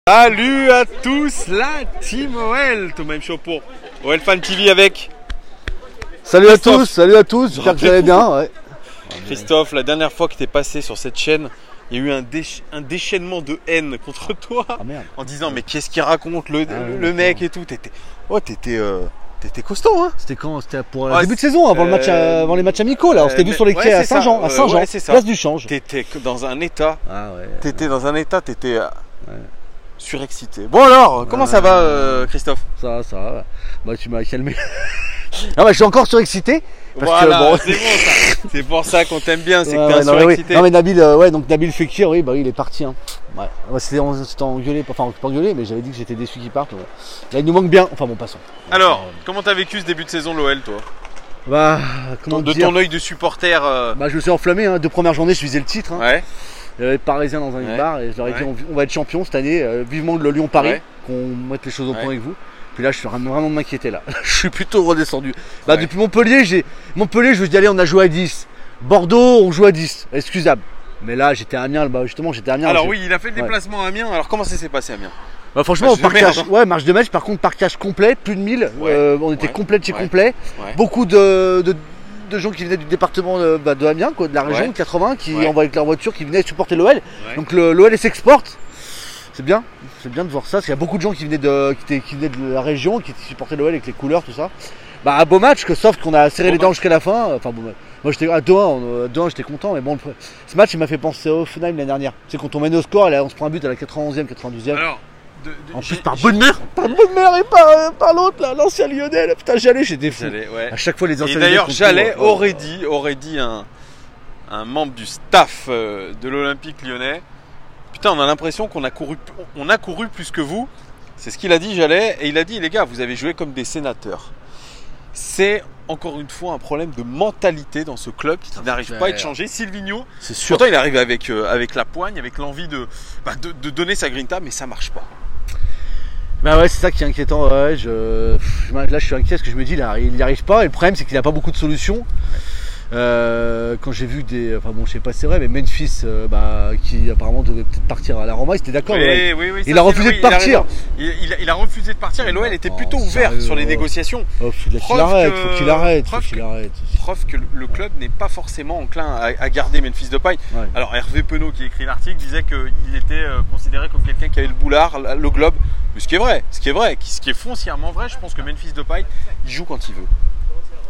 Salut à tous, la team OL, Thomas M. Show pour OL Fan TV avec Salut à tous, j'espère que vous allez bien. Ouais. Christophe. La dernière fois que tu es passé sur cette chaîne, il y a eu un déchaînement de haine contre toi, en disant mais qu'est-ce qu'il raconte le mec et tout. T'étais costaud, hein. C'était quand? C'était pour le début de saison, avant les matchs amicaux là. On s'était vu sur les quais à Saint-Jean, place du Change. T'étais dans un état. T'étais surexcité. Bon alors, comment ça va, Christophe? Ça va. Bah tu m'as calmé. Non, bah, je suis encore surexcité. Voilà, bon, c'est bon ça. C'est pour ça qu'on t'aime bien, c'est que t'es un surexcité. Non mais Nabil, donc Nabil Fekir, oui, bah il est parti. Hein. Ouais. C'était engueulé, enfin pas engueulé, mais j'avais dit que j'étais déçu qu'il parte. Ouais. Là, il nous manque bien. Enfin bon, passons. Alors, comment t'as vécu ce début de saison de l'OL, toi? Bah, comment de dire, ton œil de supporter. Bah, je me suis enflammé. Hein. Deux premières journées, je visais le titre. Hein. Ouais. Les Parisiens dans un bar et je leur ai dit on va être champion cette année. Vivement le Lyon-Paris, qu'on mette les choses au point avec vous. Puis là, je suis vraiment de m'inquiéter là. Je suis plutôt redescendu. Bah, depuis Montpellier, je me dis allez, on a joué à 10. Bordeaux, on joue à 10. Excusable. Mais là, j'étais à Amiens. Bah, justement, j'étais à Amiens. Alors oui, il a fait le déplacement à Amiens. Alors comment ça s'est passé à Amiens? Bah, franchement, marche de match. Par contre, parquage complet, plus de 1000. On était complet de chez complet. Beaucoup de gens qui venaient du département de Amiens, quoi, de la région 80, qui envoyaient avec leur voiture, qui venaient supporter l'OL. Donc l'OL s'exporte. C'est bien de voir ça, parce qu'il y a beaucoup de gens qui venaient de la région, qui supportaient l'OL avec les couleurs, tout ça. Bah, un beau match, sauf qu'on a serré les dents jusqu'à la fin. Enfin, bon, moi j'étais à 2-1, j'étais content, mais bon, ce match il m'a fait penser au Offenheim l'année dernière. C'est quand on mène au score, on se prend un but à la 91e, 92e. Alors, en plus par Bonnemer et par l'autre là, l'ancien Lyonnais là, putain j'étais fou. À chaque fois les anciens. Et d'ailleurs Jallet aurait dit un membre du staff de l'Olympique Lyonnais. Putain, on a l'impression qu'on a couru plus que vous. C'est ce qu'il a dit, Jallet. Et il a dit, les gars, vous avez joué comme des sénateurs. C'est encore une fois un problème de mentalité dans ce club qui n'arrive pas à être changé. Silvinho, c'est sûr. Pourtant, il arrive avec la poigne, avec l'envie de donner sa grinta, mais ça marche pas. Bah ouais, c'est ça qui est inquiétant. Ouais, là, je suis inquiet parce que je me dis, il n'y arrive pas. Et le problème, c'est qu'il n'a pas beaucoup de solutions. Quand j'ai vu enfin bon, je sais pas si c'est vrai, mais Memphis qui apparemment devait peut-être partir à la Roma, il était d'accord. Oui, il a refusé de partir. Il a refusé de partir et l'OL était plutôt ouvert sur les négociations. Faut qu'il arrête. Preuve que le club n'est pas forcément enclin à garder Memphis Depay. Alors Hervé Penaud qui a écrit l'article disait qu'il était considéré comme quelqu'un qui avait le boulard, le globe. Mais ce qui est vrai, ce qui est foncièrement vrai, je pense que Memphis Depay, il joue quand il veut.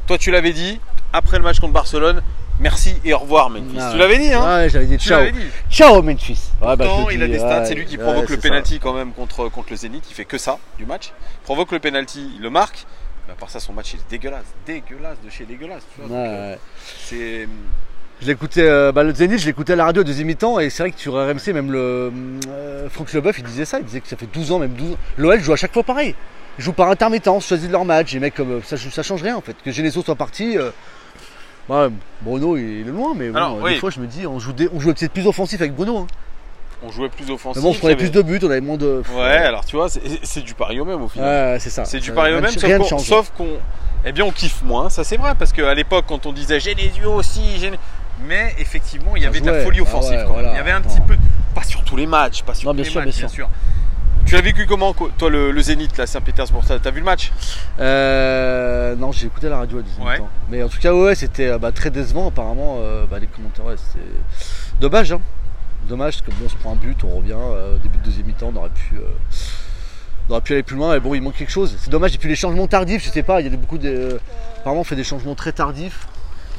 Toi tu l'avais dit. Après le match contre Barcelone, merci et au revoir Memphis. Tu l'avais dit, hein? Ouais, j'avais dit ciao. Ciao Memphis. Pourtant, il a des stats, c'est lui qui provoque le penalty quand même contre le Zénith. Il fait que ça du match. Il provoque le penalty, il le marque. Mais à part ça, son match il est dégueulasse de chez dégueulasse. Tu vois, c'est. Je l'écoutais, le Zénith, je l'écoutais à la radio à deuxième mi-temps et c'est vrai que sur RMC, même Franck Leboeuf, il disait ça, il disait que ça fait 12 ans, même 12 ans. L'OL joue à chaque fois pareil. Ils jouent par intermittence, choisissent leur match. Les mecs comme ça change rien en fait. Que Genesio soit parti. Bruno il est loin, mais bon, des fois je me dis on jouait peut-être plus offensif avec Bruno. Hein. On jouait plus offensif. Mais bon, on prenait plus de buts, on avait moins de. Ouais, alors tu vois, c'est du pari au même au final. Ouais, c'est ça. C'est du pari au même, sauf qu'on. Eh bien, on kiffe moins, ça c'est vrai, parce qu'à l'époque, quand on disait Genesio aussi, mais effectivement, il y avait de la folie offensive quand même. Il y avait un petit peu. Pas sur tous les matchs, bien sûr. Tu l'as vécu comment, toi, le Zénith, là, Saint-Pétersbourg? T'as vu le match? Non, j'ai écouté la radio à 18 ans. Mais en tout cas, c'était très décevant, apparemment. Les commentaires, c'était dommage. Hein. Dommage, parce que bon, on se prend un but, on revient. Début de deuxième mi-temps, on aurait pu aller plus loin. Mais bon, il manque quelque chose. C'est dommage. Et puis les changements tardifs, je sais pas, il y a apparemment, on fait des changements très tardifs.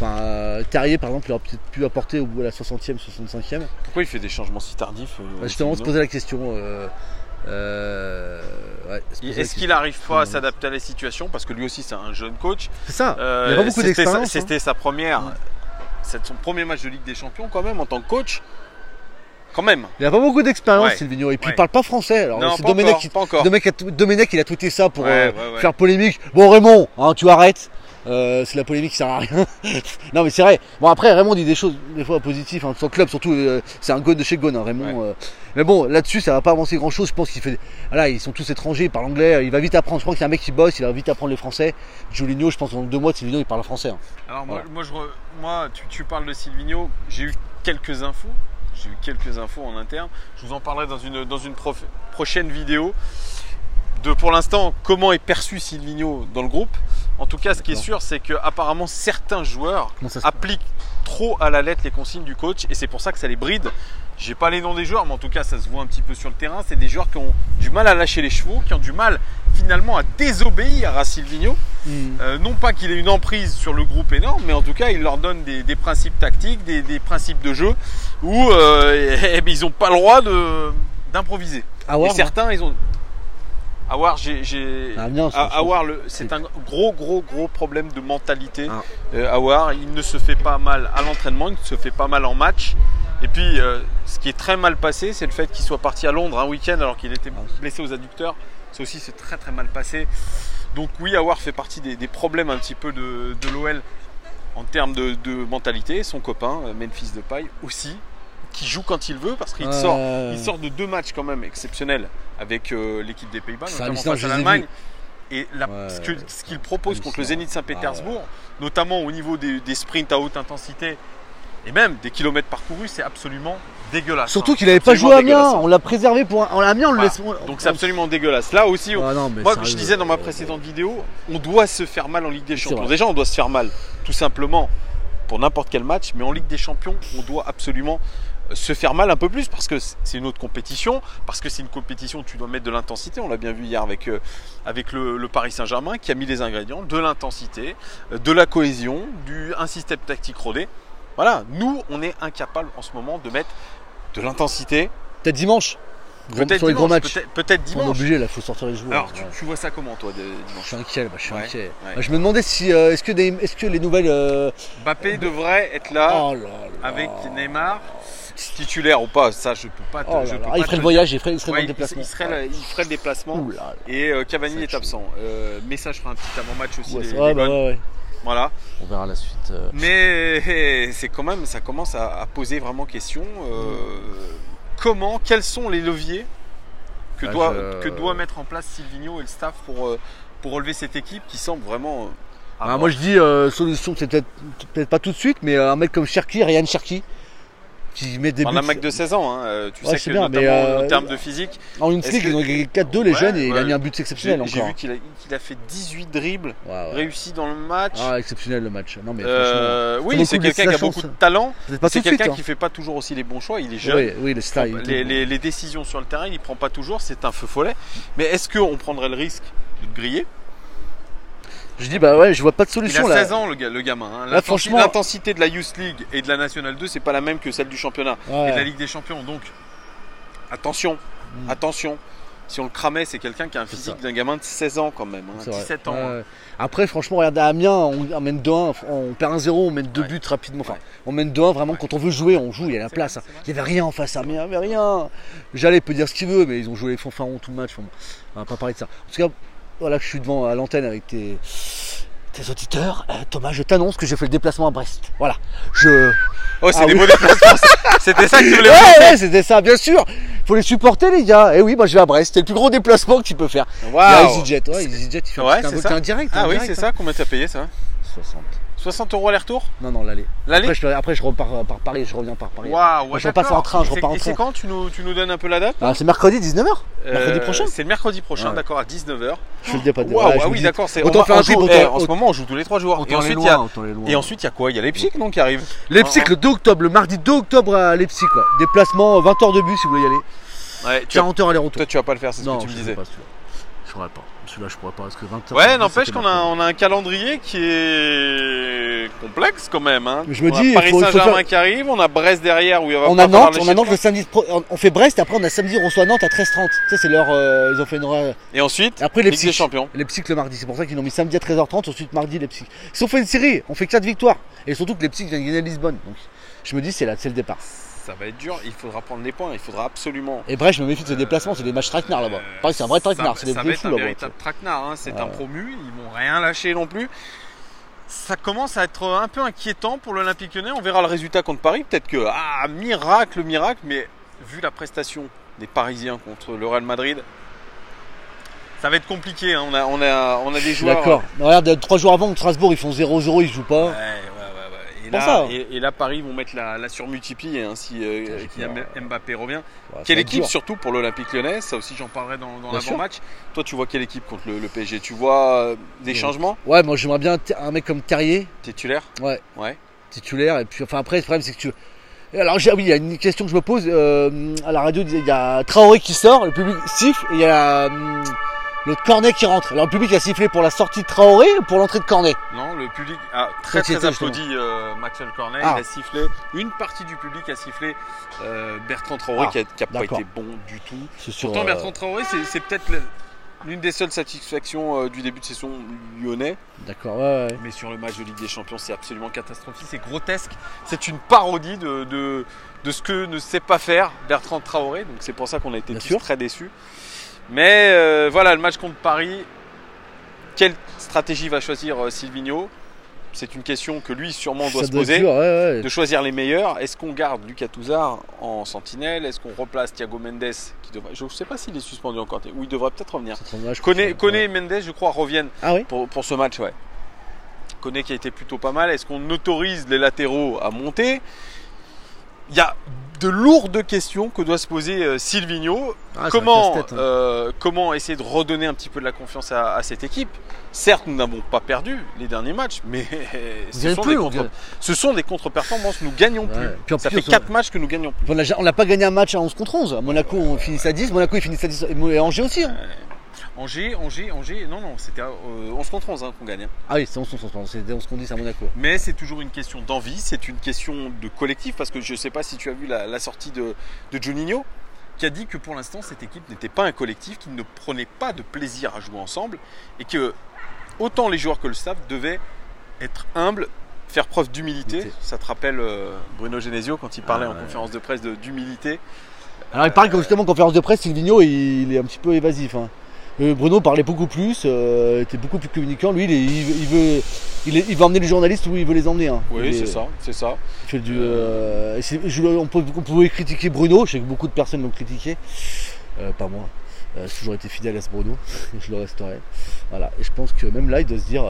Enfin, Terrier par exemple, il aurait peut-être pu apporter au bout de la 60e, 65e. Pourquoi il fait des changements si tardifs? Justement, on se posait la question. Est-ce qu'il n'arrive pas à s'adapter à la situation? Parce que lui aussi c'est un jeune coach. C'est ça, il n'y a pas beaucoup d'expérience. C'était son premier match de Ligue des Champions quand même en tant que coach. Quand même. Il n'a pas beaucoup d'expérience, Silvinho. Et puis il parle pas français. Alors c'est Domenech, il a tweeté ça pour faire polémique. Bon Raymond, hein, tu arrêtes. C'est la polémique qui sert à rien. Non mais c'est vrai. Bon après Raymond dit des choses des fois positives. Hein, son club surtout, c'est un gone de chez Gone. Hein, Raymond. Mais bon là-dessus ça va pas avancer grand chose. Je pense qu'il fait. Voilà, ils sont tous étrangers, ils parlent anglais. Il va vite apprendre. Je crois qu'il y a un mec qui bosse, il va vite apprendre les français. Julinho, je pense dans 2 mois de Silvinho il parle français. Hein. Alors moi tu parles de Silvinho. J'ai eu quelques infos. J'ai eu quelques infos en interne. Je vous en parlerai dans une prochaine vidéo de, pour l'instant, comment est perçu Silvinho dans le groupe. En tout cas, ce qui est sûr, c'est qu'apparemment certains joueurs appliquent trop à la lettre les consignes du coach et c'est pour ça que ça les bride. J'ai pas les noms des joueurs, mais en tout cas, ça se voit un petit peu sur le terrain. C'est des joueurs qui ont du mal à lâcher les chevaux, qui ont du mal finalement à désobéir à Silvinho. Non pas qu'il ait une emprise sur le groupe énorme, mais en tout cas, il leur donne des principes tactiques, des principes de jeu où ils n'ont pas le droit d'improviser. Et certains, ils ont. Awar, c'est un gros problème de mentalité. Awar, il ne se fait pas mal à l'entraînement, il se fait pas mal en match. Et puis, ce qui est très mal passé, c'est le fait qu'il soit parti à Londres un week-end alors qu'il était blessé aux adducteurs. Ça aussi, c'est très mal passé. Donc oui, Awar fait partie des problèmes un petit peu de l'OL en termes de mentalité. Son copain, Memphis Depay, aussi, qui joue quand il veut parce qu'il sort de 2 matchs quand même exceptionnels avec l'équipe des Pays-Bas, notamment face à l'Allemagne. Et ce qu'il propose contre le Zénith Saint-Pétersbourg, notamment au niveau des sprints à haute intensité et même des kilomètres parcourus, c'est absolument dégueulasse. Surtout qu'il n'avait pas joué à Amiens, on l'a préservé pour un Amiens, on le laisse. Donc c'est absolument dégueulasse. Là aussi, moi je disais dans ma précédente vidéo, on doit se faire mal en Ligue des Champions. Déjà, on doit se faire mal, tout simplement, pour n'importe quel match, mais en Ligue des Champions, on doit absolument se faire mal un peu plus parce que c'est une autre compétition, parce que c'est une compétition où tu dois mettre de l'intensité. On l'a bien vu hier avec le Paris Saint-Germain qui a mis les ingrédients, de l'intensité, de la cohésion, un système tactique rodé. Voilà, nous on est incapable en ce moment de mettre de l'intensité. Peut-être dimanche. Peut-être sur les gros matchs. Peut-être dimanche. On est obligé, là, il faut sortir les joueurs. Alors, tu vois ça comment, toi, dimanche? Je suis inquiet. Je me demandais si. Est-ce que les nouvelles. Mbappé devrait être là, avec Neymar, titulaire ou pas, ça je peux pas. Il ferait le voyage, il ferait le déplacement. Il ferait le déplacement. Et Cavani est absent. Mais ça, je ferai un petit avant-match aussi. Voilà. On verra la suite. Mais c'est quand même, ça commence à poser vraiment question. Quels sont les leviers que doit mettre en place Silvinho et le staff pour relever cette équipe qui semble vraiment. Moi je dis solution, c'est peut-être pas tout de suite, mais un mec comme Cherki, Ryan Cherki, qui met des buts. Un mec de 16 ans, tu sais que bien, notamment en termes de physique. En une ligue, ils ont gagné 4-2 les jeunes et il a mis un but exceptionnel encore. J'ai vu qu'il a fait 18 dribbles réussis dans le match. Exceptionnel le match. Non, mais oui, c'est quelqu'un qui a beaucoup de talent. C'est quelqu'un qui fait pas toujours aussi les bons choix. Il est jeune. Oui, le style. Les décisions sur le terrain, il prend pas toujours. C'est un feu follet. Mais est-ce qu'on prendrait le risque de le griller? Je dis je vois pas de solution là. Il a 16 ans le gamin. Hein. Franchement, l'intensité de la Youth League et de la National 2, c'est pas la même que celle du championnat et de la Ligue des Champions. Donc attention. Si on le cramait, c'est quelqu'un qui a un physique d'un gamin de 16 ans quand même, 17 ans. Après, franchement, regardez à Amiens, on mène 2-1, on perd 1-0, on mène 2 buts rapidement. Enfin, on mène 2-1 vraiment quand on veut jouer, on joue, il y a la place. Il n'y avait rien en face à Amiens, il n'y avait rien. Jallet peut dire ce qu'il veut, mais ils ont joué les fanfarons tout le match. On va pas parler de ça. En tout cas, voilà que je suis devant à l'antenne avec tes auditeurs. Thomas, je t'annonce que j'ai fait le déplacement à Brest. Voilà. C'est des beaux déplacements. C'était ça que tu voulais Ouais, c'était ça, bien sûr. Faut les supporter, les gars. Et oui, moi je vais à Brest. C'est le plus gros déplacement que tu peux faire. Wow. EasyJet, EasyJet, il fait un direct. Ah oui, c'est ça. Combien t'as payé ça? 60 € aller-retour? Non, l'aller. Après, je repars par Paris, je reviens par Paris. Waouh, je repasse en train, je repars en train. Et c'est quand tu nous donnes un peu la date? C'est mercredi 19h. Mercredi prochain. C'est le mercredi prochain, d'accord, à 19h. Je le dis pas de oui, d'accord. Autant faire un trip. En ce moment, on joue tous les 3 jours. Et ensuite, il y a quoi? Il y a Leipzig qui arrive. Leipzig le 2 octobre, le mardi 2 octobre à Leipzig. Déplacement 20 h de bus si vous voulez y aller. 40 h aller-retour. Toi, tu vas pas le faire, c'est ce que tu me disais. Je pourrais pas. Celui-là, je pourrais pas parce que 20 h. Ouais, n'empêche qu'on a un calendrier qui est complexe quand même. Hein. Je me dis, Paris Saint-Germain qui arrive, on a Brest derrière où il va on a Nantes le samedi. On fait Brest, après on a samedi, on reçoit Nantes à 13h30. Ça c'est leur. Ils ont fait une horaire. Et ensuite, après Ligue des Champions. Leipzig le mardi. C'est pour ça qu'ils l'ont mis samedi à 13h30. Ensuite mardi Leipzig. Ils ont fait une série. On fait 4 victoires. Et surtout que Leipzig vient de gagner Lisbonne. Donc je me dis c'est le départ. Ça va être dur, il faudra prendre les points, il faudra absolument. Et bref, je me méfie de ce déplacement, c'est des matchs traquenards là-bas. Pareil, c'est un vrai traquenard, c'est des vrais fous là-bas. C'est un véritable traquenard, hein. C'est un promu, ils vont rien lâcher non plus. Ça commence à être un peu inquiétant pour l'Olympique Lyonnais, on verra le résultat contre Paris. Peut-être que, miracle, mais vu la prestation des Parisiens contre le Real Madrid, ça va être compliqué. Hein. On a des joueurs. D'accord. Regarde, 3 jours avant, Strasbourg, ils font 0-0, ils jouent pas. Ouais. Et là, Paris vont mettre la surmultiplier hein, si Mbappé revient. Ouais, quelle équipe surtout pour l'Olympique Lyonnais? Ça aussi, j'en parlerai dans l'avant-match. Toi, tu vois quelle équipe contre le PSG? Tu vois des changements? Ouais, moi j'aimerais bien un mec comme Carrier. Titulaire? Ouais. Titulaire. Et puis, enfin, après, le problème, c'est que tu. Alors, oui, il y a une question que je me pose. À la radio, il y a Traoré qui sort, le public siffle, et il y a l'autre Cornet qui rentre. Alors, le public a sifflé pour la sortie de Traoré ou pour l'entrée de Cornet? Non, le public a très applaudi Maxwell Cornet. Il a sifflé. Une partie du public a sifflé Bertrand Traoré qui n'a pas été bon du tout. Pourtant, Bertrand Traoré, c'est peut-être l'une des seules satisfactions du début de saison lyonnais. D'accord, ouais. Mais sur le match de Ligue des Champions, c'est absolument catastrophique, c'est grotesque. C'est une parodie de ce que ne sait pas faire Bertrand Traoré. Donc c'est pour ça qu'on a été tous très déçus. Mais voilà, le match contre Paris, quelle stratégie va choisir Silvinho? C'est une question que lui sûrement doit se poser, de choisir les meilleurs. Est-ce qu'on garde Lucas Touzard en sentinelle? Est-ce qu'on replace Thiago Mendes qui devrait... Je ne sais pas s'il est suspendu encore, ou il devrait peut-être revenir. Koné et Mendes, je crois, reviennent pour ce match. Ouais. Koné qui a été plutôt pas mal. Est-ce qu'on autorise les latéraux à monter? Il y a de lourdes questions que doit se poser Silvinho. Comment essayer de redonner un petit peu de la confiance à cette équipe? Certes, nous n'avons pas perdu les derniers matchs, mais ce sont des contre-performances. Nous gagnons plus. Ça fait 4 matchs que nous gagnons plus. On n'a pas gagné un match à 11 contre 11. À Monaco, on finit à 10. Monaco, il finit à 10. Et Angers aussi. Hein. Angers, non, c'était 11 contre 11 qu'on gagne. Ah oui, c'est 11 contre 11, c'était 11 contre 10 à Monaco. Mais c'est toujours une question d'envie, c'est une question de collectif, parce que je ne sais pas si tu as vu la sortie de Juninho, qui a dit que pour l'instant, cette équipe n'était pas un collectif, qu'il ne prenait pas de plaisir à jouer ensemble, et que autant les joueurs que le staff devaient être humbles, faire preuve d'humilité. Ça te rappelle Bruno Genesio quand il parlait en conférence de presse d'humilité. Alors il paraît que justement en conférence de presse, Silvinho il est un petit peu évasif. Hein. Bruno parlait beaucoup plus, était beaucoup plus communicant. Lui, il veut emmener les journalistes où il veut les emmener. Hein. Oui, c'est ça. Il fait on pouvait critiquer Bruno, je sais que beaucoup de personnes l'ont critiqué, pas moi. J'ai toujours été fidèle à ce Bruno, je le resterai. Voilà. Et je pense que même là, il doit se dire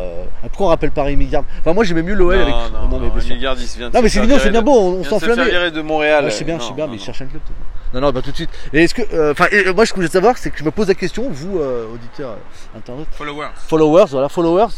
pourquoi on rappelle pas Rémi Garde? Enfin, moi j'aimais mieux l'OL avec. Non, mais Rémi Garde, il se vient de. Non, mais Silvinho, c'est bien beau, on s'enflammait. Il virer de Montréal. Je sais bien, mais il cherche un club. Non, tout de suite. Et est-ce que, moi, ce que je voulais savoir, c'est que je me pose la question, vous, auditeurs, internautes. Followers,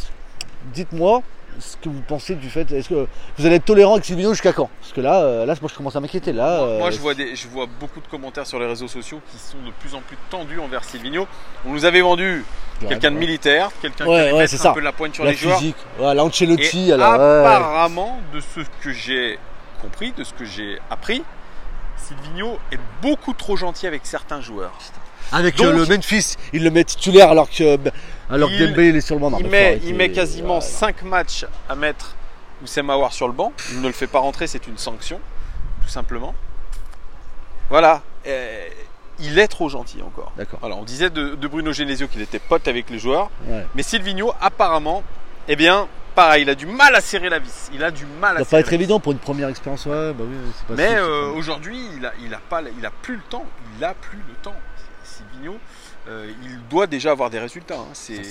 dites-moi ce que vous pensez du fait. Est-ce que vous allez être tolérant avec Silvinho jusqu'à quand? Parce que là, moi, je commence à m'inquiéter. Moi, je vois beaucoup de commentaires sur les réseaux sociaux qui sont de plus en plus tendus envers Silvinho. On nous avait vendu quelqu'un de militaire, quelqu'un qui allait mettre un peu la pointe sur les joueurs. L'Ancelotti. Apparemment, de ce que j'ai compris, de ce que j'ai appris, Silvinho est beaucoup trop gentil avec certains joueurs. Avec le Memphis, il le met titulaire alors que Dembélé il est sur le banc. Il met quasiment 5 matchs à mettre Oussem Aouar sur le banc. Il ne le fait pas rentrer, c'est une sanction, tout simplement. Voilà. Il est trop gentil encore. D'accord. Alors, on disait de Bruno Genesio qu'il était pote avec les joueurs. Ouais. Mais Silvinho, apparemment, pareil, il a du mal à serrer la vis. Ça va pas être évident pour une première expérience. Mais aujourd'hui, il a plus le temps. Silvinho, il doit déjà avoir des résultats. Hein. C'est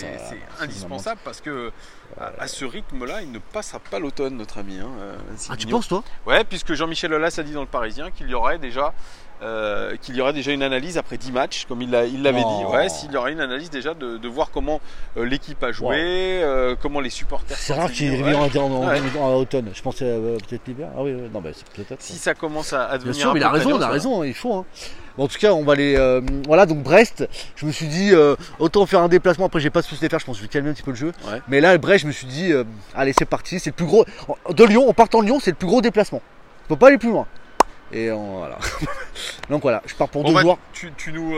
indispensable parce que à ce rythme-là, il ne passera pas l'automne, notre ami. Hein, tu penses, toi? Ouais, puisque Jean-Michel Aulas a dit dans Le Parisien qu'il y aurait déjà une analyse après 10 matchs, comme il l'avait dit. Ouais, s'il y aurait une analyse déjà de voir comment l'équipe a joué, comment les supporters. C'est rare qu'il revienne en automne. Je pensais peut-être l'hiver. Ah oui, non, mais c'est peut-être. Si ça commence à devenir. Bien sûr, mais il a raison, il faut. Hein. Bon, en tout cas, on va aller. Voilà, donc Brest, je me suis dit, autant faire un déplacement. Après, j'ai pas su les faire, je pense que je vais calmer un petit peu le jeu. Ouais. Mais là, Brest, je me suis dit, allez, c'est parti. C'est le plus gros. De Lyon, en partant de Lyon, c'est le plus gros déplacement. On peut pas aller plus loin. Et voilà. Donc voilà, je pars pour 2 jours. Tu nous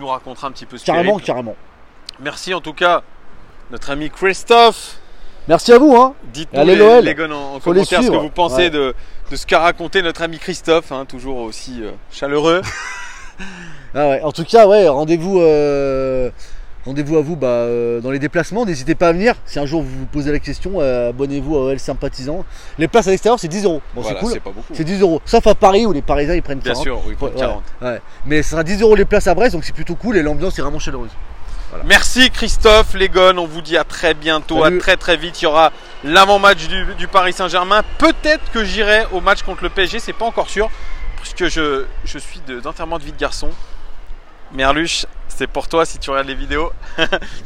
raconteras un petit peu ce Carrément. Merci en tout cas, notre ami Christophe. Merci à vous. Hein. Dites-nous les gars en commentaire ce que vous pensez de ce qu'a raconté notre ami Christophe, hein, toujours aussi chaleureux. En tout cas, rendez-vous à vous dans les déplacements. N'hésitez pas à venir. Si un jour vous vous posez la question, abonnez-vous à OL Sympathisant. Les places à l'extérieur, c'est 10 €. Bon, c'est cool. C'est 10 €. Sauf à Paris où les Parisiens ils prennent 40. Bien sûr, ils prennent 40. Mais ce sera 10 € les places à Brest, donc c'est plutôt cool et l'ambiance est vraiment chaleureuse. Voilà. Merci Christophe, les gones, on vous dit à très bientôt, Salut. à très très vite. Il y aura l'avant-match du Paris Saint-Germain. Peut-être que j'irai au match contre le PSG, c'est pas encore sûr, puisque je suis d'enterrement de vie de garçon. Merluche, c'est pour toi si tu regardes les vidéos.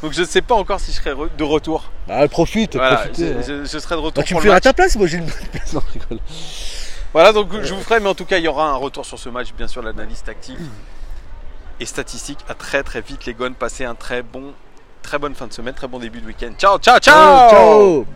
Donc je ne sais pas encore si je serai de retour. Bah profite, voilà, profitez. je serai de retour. Bah, tu pour me le feras match. ta place, moi j'ai une bonne place. Non, je rigole. Voilà, donc je vous ferai, mais en tout cas il y aura un retour sur ce match, bien sûr, l'analyse tactique et statistique. À très très vite les gones, passez un très bonne fin de semaine, très bon début de week-end. Ciao, ciao, ciao. Ciao.